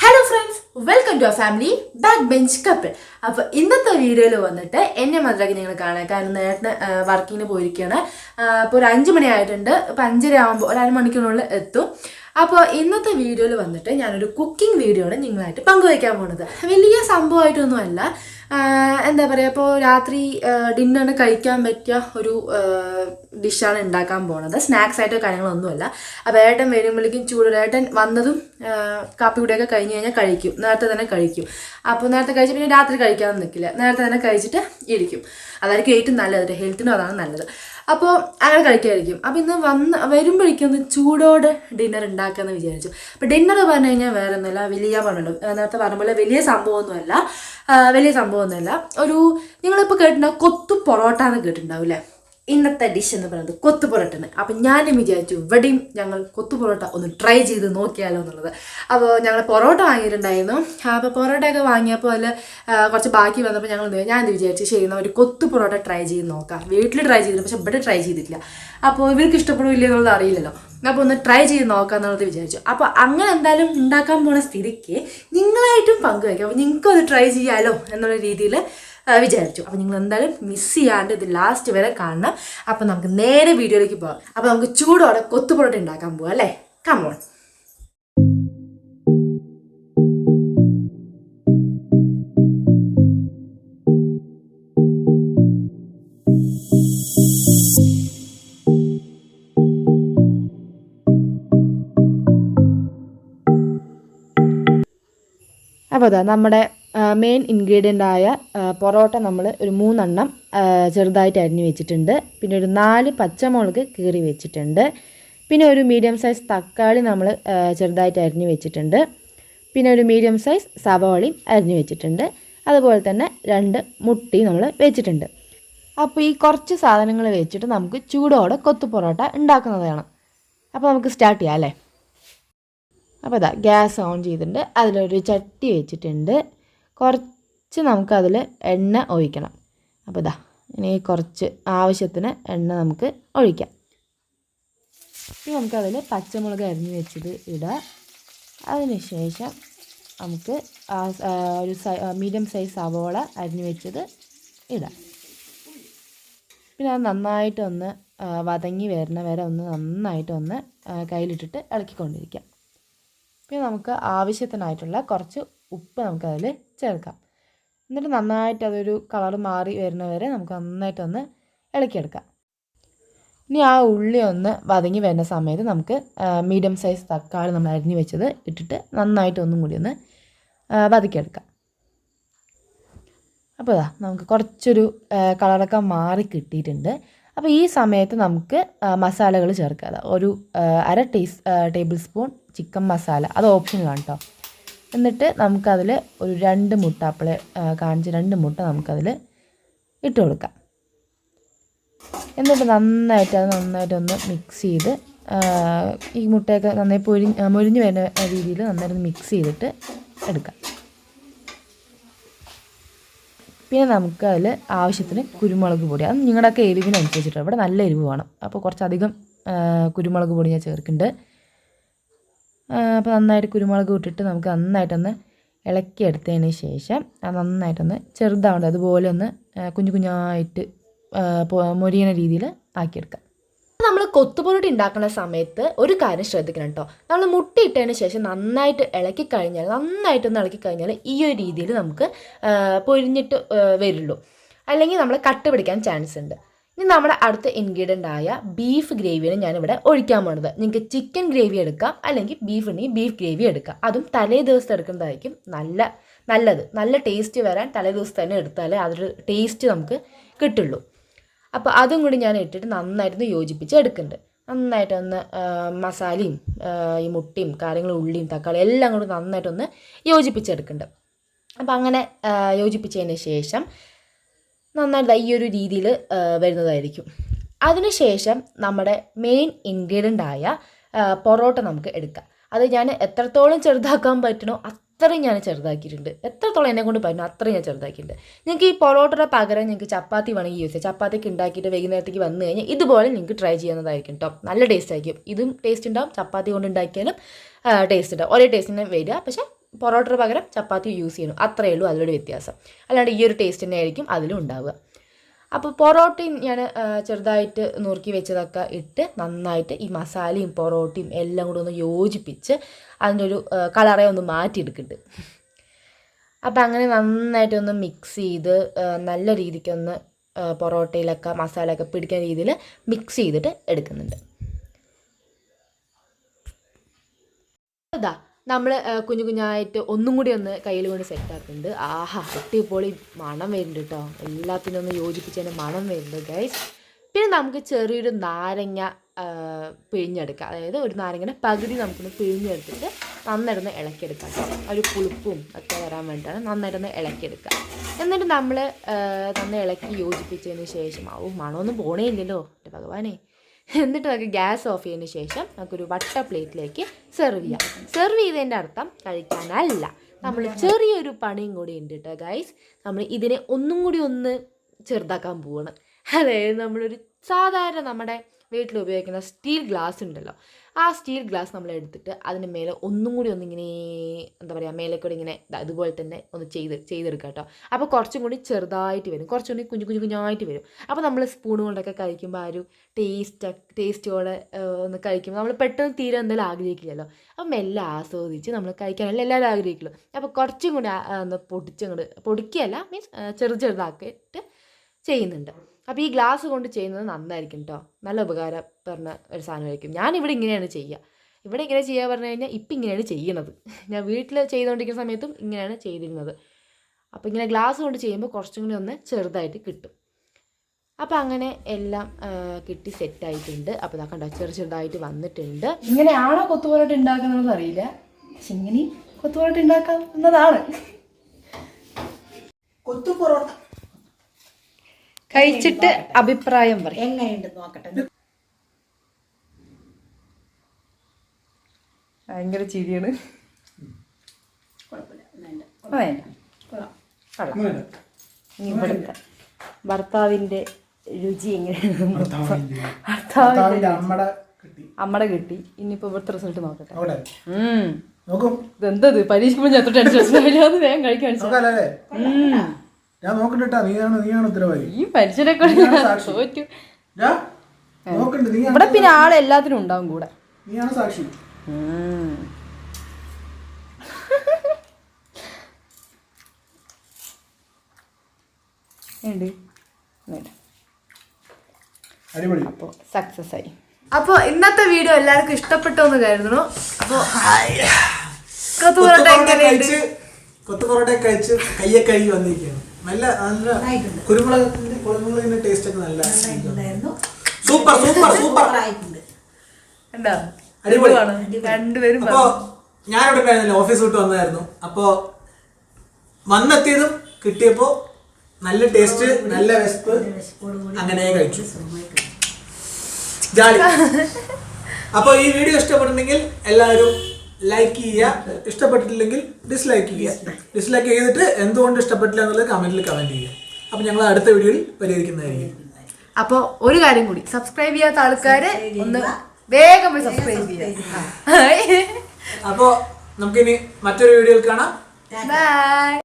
Hello friends, welcome to our family Backbench Couple. അപ്പോൾ ഇന്നത്തെ വീഡിയോയിൽ വന്നിട്ട് എന്നെ മാത്രമേ നിങ്ങൾ കാണാൻ കാരണം നേരത്തെ വർക്കിങ്ങിന് പോയിരിക്കുകയാണ്. അപ്പോൾ ഒരു 5 മണി ആയിട്ടുണ്ട്. അപ്പോൾ 5:30 ആകുമ്പോൾ ഒരു അരമണിക്കൂറിനുള്ളിൽ എത്തും. അപ്പോൾ ഇന്നത്തെ വീഡിയോയിൽ വന്നിട്ട് ഞാനൊരു കുക്കിംഗ് വീഡിയോ ആണ് നിങ്ങളായിട്ട് പങ്കുവയ്ക്കാൻ പോകുന്നത്. വലിയ സംഭവമായിട്ടൊന്നുമല്ല, എന്താ പറയുക, ഇപ്പോൾ രാത്രി ഡിന്നറിന് കഴിക്കാൻ പറ്റിയ ഒരു ഡിഷാണ് ഉണ്ടാക്കാൻ പോകുന്നത്. സ്നാക്സ് ആയിട്ടോ കാര്യങ്ങളൊന്നുമല്ല. അപ്പോൾ ഏട്ടൻ വരുമ്പോഴേക്കും ഏട്ടൻ വന്നതും കാപ്പി കൂടെയൊക്കെ കഴിഞ്ഞ് കഴിഞ്ഞാൽ കഴിക്കും, നേരത്തെ തന്നെ കഴിക്കും. അപ്പോൾ നേരത്തെ കഴിച്ച് പിന്നെ രാത്രി കഴിക്കാമെന്ന് നിൽക്കില്ല, നേരത്തെ തന്നെ കഴിച്ചിട്ട് ഇരിക്കും. അതായിരിക്കും ഏറ്റവും നല്ലത്, ഹെൽത്തിനും അതാണ് നല്ലത്. അപ്പോൾ അങ്ങനെ കഴിക്കാതിരിക്കും. അപ്പോൾ ഇന്ന് വരുമ്പോഴേക്കും ഒന്ന് ചൂടോടെ ഡിന്നർ ഉണ്ടാക്കാമെന്ന് വിചാരിച്ചു. അപ്പോൾ ഡിന്നർ പറഞ്ഞു കഴിഞ്ഞാൽ വേറെ ഒന്നുമില്ല, വലിയ പറഞ്ഞല്ലോ, നേരത്തെ പറഞ്ഞ പോലെ വലിയ സംഭവമൊന്നുമല്ല. ഒരു നിങ്ങളിപ്പോൾ കേട്ടിട്ടുണ്ടാവും കൊത്തു പൊറോട്ട എന്ന് കേട്ടിട്ടുണ്ടാവില്ലേ. ഇന്നത്തെ ഡിഷ് എന്ന് പറയുന്നത് കൊത്തു പൊറോട്ടയാണ്. അപ്പം ഞാനും വിചാരിച്ചു ഇവിടെയും ഞങ്ങൾ കൊത്തു പൊറോട്ട ഒന്ന് ട്രൈ ചെയ്ത് നോക്കിയാലോ എന്നുള്ളത്. അപ്പോൾ ഞങ്ങൾ പൊറോട്ട വാങ്ങിയിട്ടുണ്ടായിരുന്നു. അപ്പോൾ പൊറോട്ടയൊക്കെ വാങ്ങിയപ്പോൾ അതിൽ കുറച്ച് ബാക്കി വന്നപ്പോൾ ഞാൻ വിചാരിച്ചു ചെയ്യുന്ന ഒരു കൊത്തു പൊറോട്ട ട്രൈ ചെയ്ത് നോക്കാം. വീട്ടിൽ ട്രൈ ചെയ്തില്ല, പക്ഷെ ഇവിടെ ട്രൈ ചെയ്തിട്ടില്ല. അപ്പോൾ ഇവർക്ക് ഇഷ്ടപ്പെടില്ല എന്നുള്ളത് അറിയില്ലല്ലോ. അപ്പോൾ ഒന്ന് ട്രൈ ചെയ്ത് നോക്കാം എന്നുള്ളത് വിചാരിച്ചു. അപ്പോൾ അങ്ങനെ എന്തായാലും ഉണ്ടാക്കാൻ പോണ സ്ഥിതിക്ക് നിങ്ങളായിട്ടും പങ്കുവയ്ക്കാം. അപ്പോൾ നിങ്ങൾക്കും അത് ട്രൈ ചെയ്യാമല്ലോ എന്നുള്ള രീതിയിൽ വിചാരിച്ചു. അപ്പോൾ നിങ്ങൾ എന്തായാലും മിസ് ചെയ്യാണ്ട് ഇത് ലാസ്റ്റ് വരെ കാണണം. അപ്പോൾ നമുക്ക് നേരെ വീഡിയോയിലേക്ക് പോകാം. അപ്പോൾ നമുക്ക് ചൂടോടെ കൊത്തു പൊറോട്ട ഉണ്ടാക്കാൻ പോകാം അല്ലേ. കമോൺ. അപ്പോൾ അതാ നമ്മുടെ മെയിൻ ഇൻഗ്രീഡിയൻ്റ് ആയ പൊറോട്ട നമ്മൾ ഒരു 3 എണ്ണം ചെറുതായിട്ട് അരിഞ്ഞ് വെച്ചിട്ടുണ്ട്. പിന്നെ ഒരു 4 പച്ചമുളക് കീറി വെച്ചിട്ടുണ്ട്. പിന്നെ ഒരു മീഡിയം സൈസ് തക്കാളി നമ്മൾ ചെറുതായിട്ട് അരിഞ്ഞ് വെച്ചിട്ടുണ്ട്. പിന്നെ ഒരു മീഡിയം സൈസ് സവാളയും അരിഞ്ഞ് വെച്ചിട്ടുണ്ട്. അതുപോലെ തന്നെ 2 മുട്ടയും നമ്മൾ വെച്ചിട്ടുണ്ട്. അപ്പോൾ ഈ കുറച്ച് സാധനങ്ങൾ വെച്ചിട്ട് നമുക്ക് ചൂടോടെ കൊത്തു പൊറോട്ട ഉണ്ടാക്കുന്നതാണ്. അപ്പോൾ നമുക്ക് സ്റ്റാർട്ട് ചെയ്യാം അല്ലേ. അപ്പോൾ ഇതാ ഗ്യാസ് ഓൺ ചെയ്തിട്ടുണ്ട്. അതിലൊരു ചട്ടി വെച്ചിട്ടുണ്ട്. കുറച്ച് നമുക്കതിൽ എണ്ണ ഒഴിക്കണം. അപ്പോൾ ഇതാ ഇനി കുറച്ച് ആവശ്യത്തിന് എണ്ണ നമുക്ക് ഒഴിക്കാം. ഇനി നമുക്കതിൽ പച്ചമുളക് അരിഞ്ഞ് വെച്ചത് ഇടാം. അതിനുശേഷം നമുക്ക് ഒരു മീഡിയം സൈസ് സവോള അരിഞ്ഞ് വെച്ചത് ഇടാം. പിന്നെ അത് നന്നായിട്ടൊന്ന് വതങ്ങി വരുന്ന വരെ നന്നായിട്ടൊന്ന് കയ്യിലിട്ടിട്ട് ഇളക്കിക്കൊണ്ടിരിക്കാം. പിന്നെ നമുക്ക് ആവശ്യത്തിനായിട്ടുള്ള കുറച്ച് ഉപ്പ് നമുക്കതിൽ ചേർക്കാം. എന്നിട്ട് നന്നായിട്ട് അതൊരു കളർ മാറി വരുന്നവരെ നമുക്ക് നന്നായിട്ടൊന്ന് ഇളക്കിയെടുക്കാം. ഇനി ആ ഉള്ളി ഒന്ന് വതങ്ങി വരുന്ന സമയത്ത് നമുക്ക് മീഡിയം സൈസ് തക്കാളി നമ്മൾ അരിഞ്ഞ് വെച്ചത് ഇട്ടിട്ട് നന്നായിട്ട് ഒന്നും കൂടി ഒന്ന് വതക്കിയെടുക്കാം. അപ്പോൾ ഇതാ നമുക്ക് കുറച്ചൊരു കളറൊക്കെ മാറി കിട്ടിയിട്ടുണ്ട്. അപ്പോൾ ഈ സമയത്ത് നമുക്ക് മസാലകൾ ചേർക്കാം. ഒരു 1/2 ടേബിൾ സ്പൂൺ ചിക്കൻ മസാല, അത് ഓപ്ഷനിലാണ് കേട്ടോ. എന്നിട്ട് നമുക്കതിൽ ഒരു 2 മുട്ട, അപ്പോൾ കാണിച്ച് 2 മുട്ട നമുക്കതിൽ ഇട്ട് കൊടുക്കാം. എന്നിട്ട് നന്നായിട്ടൊന്ന് മിക്സ് ചെയ്ത് ഈ മുട്ടയൊക്കെ നന്നായി മൊരിഞ്ഞ് വരുന്ന രീതിയിൽ നന്നായിട്ട് മിക്സ് ചെയ്തിട്ട് എടുക്കാം. പിന്നെ നമുക്ക് അതിൽ ആവശ്യത്തിന് കുരുമുളക് പൊടി, അത് നിങ്ങളുടെയൊക്കെ എരിവിനനുസരിച്ചിട്ട്, ഇവിടെ നല്ല എരിവ് വേണം, അപ്പോൾ കുറച്ചധികം കുരുമുളക് പൊടി ഞാൻ ചേർക്കുന്നുണ്ട്. അപ്പോൾ നന്നായിട്ട് കുരുമുളക് ഇട്ടിട്ട് നമുക്ക് നന്നായിട്ടൊന്ന് ഇളക്കിയെടുത്തതിന് ശേഷം അത് നന്നായിട്ടൊന്ന് ചെറുതാവേണ്ട അതുപോലെ ഒന്ന് കുഞ്ഞായിട്ട് മൊരിയുന്ന രീതിയിൽ ആക്കിയെടുക്കാം. നമ്മൾ കൊത്തു പൊറോട്ട ഉണ്ടാക്കുന്ന സമയത്ത് ഒരു കാര്യം ശ്രദ്ധിക്കണം കേട്ടോ. നമ്മൾ മുട്ട ഇട്ടതിന് ശേഷം നന്നായിട്ടൊന്ന് ഇളക്കി കഴിഞ്ഞാൽ ഈ ഒരു രീതിയിൽ നമുക്ക് പൊരിഞ്ഞിട്ട് വരുള്ളൂ, അല്ലെങ്കിൽ നമ്മൾ കട്ട് പിടിക്കാൻ ചാൻസ് ഉണ്ട്. ഇനി നമ്മുടെ അടുത്ത ഇൻഗ്രീഡിയൻ്റ് ആയ ബീഫ് ഗ്രേവിയാണ് ഞാനിവിടെ ഒഴിക്കാൻ പോകുന്നത്. നിങ്ങൾക്ക് ചിക്കൻ ഗ്രേവി എടുക്കാം, അല്ലെങ്കിൽ ബീഫ് ഉണ്ടെങ്കിൽ ബീഫ് ഗ്രേവി എടുക്കാം. അതും തലേ ദിവസം എടുക്കുന്നതായിരിക്കും നല്ലത്. നല്ല ടേസ്റ്റ് വരാൻ തലേ ദിവസം തന്നെ എടുത്താലേ അതൊരു ടേസ്റ്റ് നമുക്ക് കിട്ടുള്ളൂ. അപ്പോൾ അതും കൂടി ഞാൻ ഇട്ടിട്ട് നന്നായിട്ടൊന്ന് യോജിപ്പിച്ച് എടുക്കുന്നുണ്ട്. നന്നായിട്ടൊന്ന് മസാലയും ഈ മുട്ടയും കാര്യങ്ങളും ഉള്ളിയും തക്കാളി എല്ലാം കൂടി നന്നായിട്ടൊന്ന് യോജിപ്പിച്ചെടുക്കുന്നുണ്ട്. അപ്പോൾ അങ്ങനെ യോജിപ്പിച്ചതിന് ശേഷം നന്നായിട്ട് ഈ ഒരു രീതിയിൽ വരുന്നതായിരിക്കും. അതിനുശേഷം നമ്മുടെ മെയിൻ ഇൻഗ്രീഡിയൻ്റ് ആയ പൊറോട്ട നമുക്ക് എടുക്കാം. അത് ഞാൻ എത്രത്തോളം ചെറുതാക്കാൻ പറ്റണോ അത്രയും ഞാൻ ചെറുതാക്കിയിട്ടുണ്ട്. എത്രത്തോളം എന്നെ കൊണ്ട് പറ്റുന്നു അത്രയും ഞാൻ ചെറുതാക്കിയിട്ടുണ്ട്. നിങ്ങൾക്ക് ഈ പൊറോട്ടയുടെ പകരം നിങ്ങൾക്ക് ചപ്പാത്തി വേണമെങ്കിൽ യൂസ് ചെയ്യാം. ചപ്പാത്തിക്ക് ഉണ്ടാക്കിയിട്ട് വൈകുന്നേരത്തേക്ക് വന്നു കഴിഞ്ഞാൽ ഇതുപോലെ നിങ്ങൾക്ക് ട്രൈ ചെയ്യുന്നതായിരിക്കും കേട്ടോ. നല്ല ടേസ്റ്റ് ആയിരിക്കും. ഇതും ടേസ്റ്റ് ഉണ്ടാവും, ചപ്പാത്തി കൊണ്ട് ഉണ്ടാക്കിയാലും ടേസ്റ്റ് ഉണ്ടാവും. ഒരേ ടേസ്റ്റിന് വരിക, പക്ഷേ പൊറോട്ടയുടെ പകരം ചപ്പാത്തി യൂസ് ചെയ്യണം, അത്രയേ ഉള്ളൂ അതിലൊരു വ്യത്യാസം. അല്ലാണ്ട് ഈ ഒരു ടേസ്റ്റ് തന്നെ ആയിരിക്കും അതിലും ഉണ്ടാവുക. അപ്പോൾ പൊറോട്ടയും ഞാൻ ചെറുതായിട്ട് നുറുക്കി വെച്ചതൊക്കെ ഇട്ട് നന്നായിട്ട് ഈ മസാലയും പൊറോട്ടയും എല്ലാം കൂടെ ഒന്ന് യോജിപ്പിച്ച് അതിൻ്റെ ഒരു കളറെ ഒന്ന് മാറ്റിയെടുക്കുന്നുണ്ട്. അപ്പോൾ അങ്ങനെ നന്നായിട്ടൊന്ന് മിക്സ് ചെയ്ത് നല്ല രീതിക്കൊന്ന് പൊറോട്ടയിലൊക്കെ മസാലയൊക്കെ പിടിക്കുന്ന രീതിയിൽ മിക്സ് ചെയ്തിട്ട് എടുക്കുന്നുണ്ട്. അതാ നമ്മൾ കുഞ്ഞു കുഞ്ഞായിട്ട് ഒന്നും കൂടി ഒന്ന് കയ്യിൽ കൊണ്ട് സെറ്റാക്കുന്നുണ്ട്. ആഹാ, അടിപൊളി മണം വരുന്നുണ്ട് കേട്ടോ. എല്ലാത്തിനും ഒന്ന് യോജിപ്പിച്ചതിന് മണം വരുന്നുണ്ട് ഗൈസ്. പിന്നെ നമുക്ക് ചെറിയൊരു നാരങ്ങ പിഴിഞ്ഞെടുക്കാം. അതായത് ഒരു നാരങ്ങയുടെ പകുതി നമുക്കൊന്ന് പിഴിഞ്ഞെടുത്തിട്ട് നന്നായിട്ടൊന്ന് ഇളക്കിയെടുക്കാം കേട്ടോ. ഒരു പുളിപ്പും ഒക്കെ വരാൻ വേണ്ടിയിട്ടാണ് നന്നായിട്ടൊന്ന് ഇളക്കിയെടുക്കുക. എന്നിട്ട് നമ്മൾ നന്നായി ഇളക്കി യോജിപ്പിച്ചതിന് ശേഷം മണമൊന്നും പോണേ ഇല്ലല്ലോ എൻ്റെ ഭഗവാനെ. എന്നിട്ട് നമുക്ക് ഗ്യാസ് ഓഫ് ചെയ്തതിന് ശേഷം നമുക്കൊരു വട്ട പ്ലേറ്റിലേക്ക് സെർവ് ചെയ്യാം. സെർവ് ചെയ്തതിൻ്റെ അർത്ഥം കഴിക്കാനല്ല, നമ്മൾ ചെറിയൊരു പണിയും കൂടി ഉണ്ട് കേട്ടോ ഗൈസ്. നമ്മൾ ഇതിനെ ഒന്നും കൂടി ഒന്ന് ചെറുതാക്കാൻ പോവാണ്. അതായത് നമ്മളൊരു സാധാരണ നമ്മുടെ വീട്ടിൽ ഉപയോഗിക്കുന്ന സ്റ്റീൽ ഗ്ലാസ് ഉണ്ടല്ലോ, ആ സ്റ്റീൽ ഗ്ലാസ് നമ്മൾ എടുത്തിട്ട് അതിന് മേലെ ഒന്നും കൂടി ഒന്നിങ്ങനെ എന്താ പറയുക മേലേക്കൂടെ ഇങ്ങനെ അതുപോലെ തന്നെ ഒന്ന് ചെയ്തെടുക്കുക കേട്ടോ. അപ്പോൾ കുറച്ചും കൂടി ചെറുതായിട്ട് വരും, കുറച്ചും കൂടി കുഞ്ഞായിട്ട് വരും. അപ്പോൾ നമ്മൾ സ്പൂൺ കൊണ്ടൊക്കെ കഴിക്കുമ്പോൾ ആ ഒരു ടേസ്റ്റോടെ ഒന്ന് കഴിക്കുമ്പോൾ നമ്മൾ പെട്ടെന്ന് തീരെ എന്തായാലും ആഗ്രഹിക്കില്ലല്ലോ. അപ്പം എല്ലാം ആസ്വദിച്ച് നമ്മൾ കഴിക്കാനല്ല എല്ലാവരും ആഗ്രഹിക്കുള്ളൂ. അപ്പോൾ കുറച്ചും കൂടി ഒന്ന് പൊടിക്കുകയല്ല, മീൻസ് ചെറുതാക്കിയിട്ട് ചെയ്യുന്നുണ്ട്. അപ്പോൾ ഈ ഗ്ലാസ് കൊണ്ട് ചെയ്യുന്നത് നന്നായിരിക്കും കേട്ടോ, നല്ല ഉപകാരപ്പെടുന്ന ഒരു സാധനമായിരിക്കും. ഞാനിവിടെ ഇങ്ങനെയാണ് ചെയ്യുക. ഇവിടെ ഇങ്ങനെ ചെയ്യുക പറഞ്ഞു കഴിഞ്ഞാൽ ഇപ്പം ഇങ്ങനെയാണ് ചെയ്യണത്. ഞാൻ വീട്ടിൽ ചെയ്തുകൊണ്ടിരിക്കുന്ന സമയത്തും ഇങ്ങനെയാണ് ചെയ്തിരുന്നത്. അപ്പോൾ ഇങ്ങനെ ഗ്ലാസ് കൊണ്ട് ചെയ്യുമ്പോൾ കുറച്ചും കൂടി ഒന്ന് ചെറുതായിട്ട് കിട്ടും. അപ്പോൾ അങ്ങനെ എല്ലാം കിട്ടി സെറ്റായിട്ടുണ്ട്. അപ്പോൾ ഇതാ കണ്ടോ ചെറുതായിട്ട് വന്നിട്ടുണ്ട്. ഇങ്ങനെയാണോ കൊത്തുപൊറോട്ട ഉണ്ടാക്കുന്നത് അറിയില്ല, പക്ഷെ ഇങ്ങനെ കൊത്തുപൊറോട്ട ഉണ്ടാക്കാവുന്നതാണ്. കൊത്തുപൊറോട്ട കഴിച്ചിട്ട് അഭിപ്രായം പറയും. എങ്ങനെയുണ്ട് നോക്കട്ടെ. ഭയങ്കര ചിരിയാണ്. ഇവിടുത്തെ ഭർത്താവിന്റെ രുചി എങ്ങനെയാണ്? ഭർത്താവിന്റെ അമ്മടെ കിട്ടി. ഇനിയിപ്പോ ഇവിടുത്തെ റിസൾട്ട് നോക്കട്ടെ. ഇതെന്തത് പരീക്ഷിക്കുമ്പോൾ ഞാൻ ടെൻഷൻ വേഗം കഴിക്കാൻ. ഞാൻ നോക്കണ്ടാ, നീയാണ് ഉത്തരവാദി. ഈ മനുഷ്യനെ തോറ്റു. ഇവിടെ പിന്നെ ആളെ എല്ലാത്തിനും ഉണ്ടാവും കൂടെ. നീയാണ് സാക്ഷി. അടിപൊളി. അപ്പോൾ സക്സസ് ആയി. അപ്പോൾ ഇന്നത്തെ വീഡിയോ എല്ലാവർക്കും ഇഷ്ടപ്പെട്ടു എന്ന് കരുതുന്നു. അപ്പോൾ കൊത്തുപൊറോട്ട കഴിച്ച് കയ്യെ കഴുകി വന്നിരിക്കുകയാണ്. നല്ല കുരുമുളകിന്റെ ടേസ്റ്റ് ഒക്കെ നല്ല സൂപ്പർ സൂപ്പർ സൂപ്പർ അടിപൊളി. അപ്പോ ഞാനിവിടെ കഴിഞ്ഞില്ല, ഓഫീസ് വിട്ട് വന്നായിരുന്നു. അപ്പോ വന്നെത്തിയതും കിട്ടിയപ്പോ നല്ല ടേസ്റ്റ്, നല്ല വിശപ്പ്, അങ്ങനെ കഴിച്ചു ജാളി. അപ്പോൾ ഈ വീഡിയോ ഇഷ്ടപ്പെട്ടിട്ടുണ്ടെങ്കിൽ എല്ലാവരും ലൈക്ക് ചെയ്യുക, ഇഷ്ടപ്പെട്ടിട്ടില്ലെങ്കിൽ ഡിസ്ലൈക്ക് ചെയ്യുക. ഡിസ്ലൈക്ക് ചെയ്തിട്ട് എന്തുകൊണ്ട് ഇഷ്ടപ്പെട്ടില്ല എന്നുള്ളത് കമന്റിൽ കമന്റ് ചെയ്യുക. അപ്പോൾ ഞങ്ങൾ അടുത്ത വീഡിയോയിൽ പരിഹരിക്കുന്നതായിരിക്കും. അപ്പോൾ ഒരു കാര്യം കൂടി, സബ്സ്ക്രൈബ് ചെയ്യാത്ത ആൾക്കാർ ഒന്ന് വേഗം പോയി സബ്സ്ക്രൈബ് ചെയ്യുക. അപ്പോൾ നമുക്കിനി മറ്റൊരു വീഡിയോയിൽ കാണാം. ബൈ.